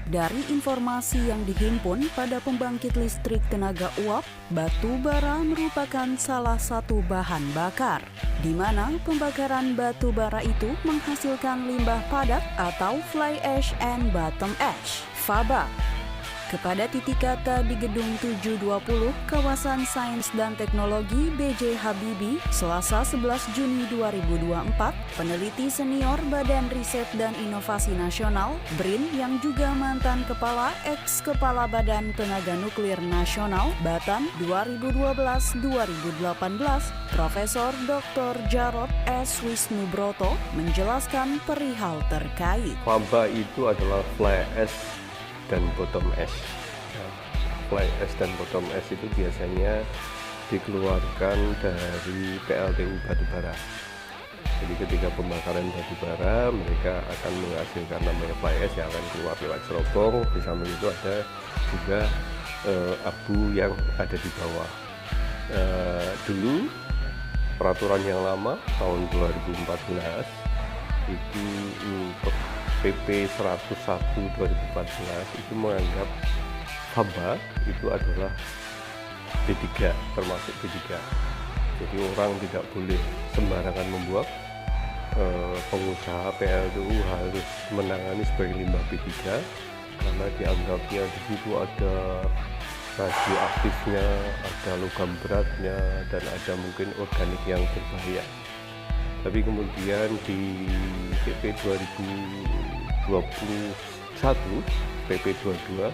Dari informasi yang dihimpun pada pembangkit listrik tenaga uap, batu bara merupakan salah satu bahan bakar, di mana pembakaran batu bara itu menghasilkan limbah padat atau fly ash and bottom ash, FABA. Kepada titik kata di Gedung 720 Kawasan Sains dan Teknologi B.J. Habibie, Selasa 11 Juni 2024, peneliti senior Badan Riset dan Inovasi Nasional, BRIN, yang juga mantan Kepala Kepala Badan Tenaga Nuklir Nasional, Batan 2012-2018, Profesor Dr. Jarod S. Wisnubroto, menjelaskan perihal terkait. FABA itu adalah fly ash dan bottom ash. Fly ash dan bottom ash itu biasanya dikeluarkan dari PLTU batubara. Jadi ketika pembakaran batubara, mereka akan menghasilkan namanya fly ash yang akan keluar lewat cerobong. Di samping itu ada juga abu yang ada di bawah. Dulu peraturan yang lama tahun 2014 itu PP 101 2014 itu menganggap FABA itu adalah B3, termasuk B3. Jadi orang tidak boleh sembarangan membuang. Pengusaha PLTU harus menangani sebagai limbah B3 karena dianggapnya di situ ada radioaktifnya, ada logam beratnya, dan ada mungkin organik yang berbahaya. Tapi kemudian di PP 2021, PP 22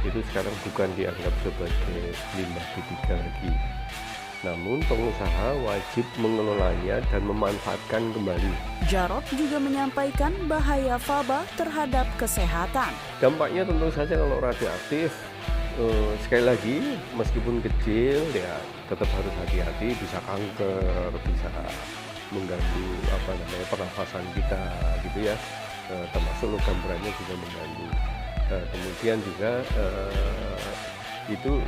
itu sekarang bukan dianggap sebagai limbah B3 lagi. Namun pengusaha wajib mengelolanya dan memanfaatkan kembali. Jarod juga menyampaikan bahaya FABA terhadap kesehatan. Dampaknya tentu saja kalau radioaktif, sekali lagi meskipun kecil ya tetap harus hati-hati, bisa kanker, bisa mengganggu pernafasan kita gitu ya, termasuk logam beratnya juga mengganggu. Kemudian juga itu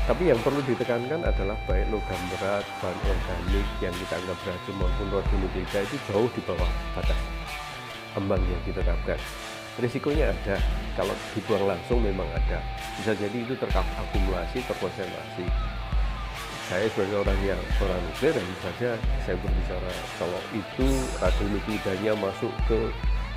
tapi yang perlu ditekankan adalah baik logam berat, bahan organik yang kita anggap beracun maupun radionuklida itu jauh di bawah batas ambang yang ditetapkan. Risikonya ada, kalau dibuang langsung memang ada, bisa jadi itu terakumulasi, terkonsentrasi. Saya sebagai orang nuklir, tentu saja saya berbicara kalau itu radionuklidanya masuk ke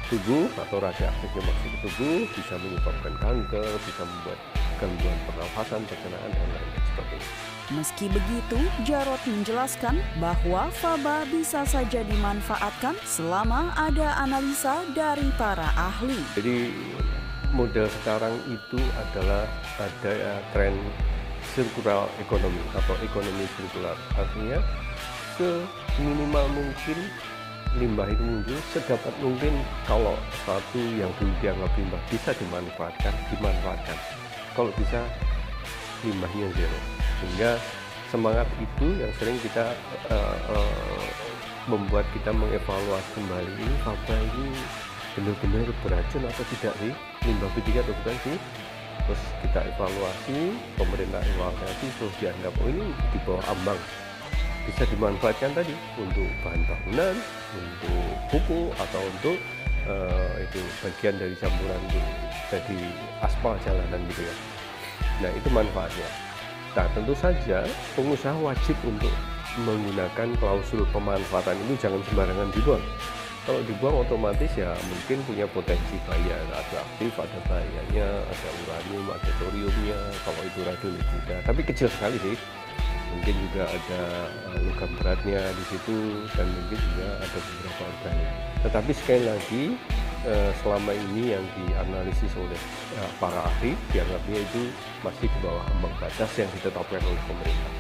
tubuh atau radioaktifnya masuk ke tubuh, bisa menyebabkan kanker, bisa membuat gangguan pernafasan, pencernaan, dan lain sebagainya. Meski begitu, Jarod menjelaskan bahwa FABA bisa saja dimanfaatkan selama ada analisa dari para ahli. Jadi model sekarang itu adalah ada tren circular ekonomi atau ekonomi sirkular, artinya seminimal mungkin limbah itu muncul, sedapat mungkin kalau satu yang dulu dianggap limbah bisa dimanfaatkan. Kalau bisa limbahnya zero, sehingga semangat itu yang sering kita membuat kita mengevaluasi kembali, ini FABA ini benar-benar beracun atau tidak sih, limbah B3 atau bukan sih. Terus kita evaluasi, pemerintah evaluasi, terus dianggap ini di bawah ambang, bisa dimanfaatkan tadi untuk bahan bangunan, untuk pupuk, atau untuk itu bagian dari campuran untuk jadi aspal jalanan gitu ya. Nah itu manfaatnya. Nah tentu saja pengusaha wajib untuk menggunakan klausul pemanfaatan itu, jangan sembarangan dibuang. Kalau dibuang otomatis ya mungkin punya potensi bahaya, radioaktif, ada bahayanya, ada uranium, ada thoriumnya, kalau itu radionuklida, tapi kecil sekali sih. Mungkin juga ada logam beratnya di situ, dan mungkin juga ada beberapa organik. Tetapi sekali lagi selama ini yang dianalisis oleh para ahli, dianggapnya itu masih di bawah ambang batas yang ditetapkan oleh pemerintah.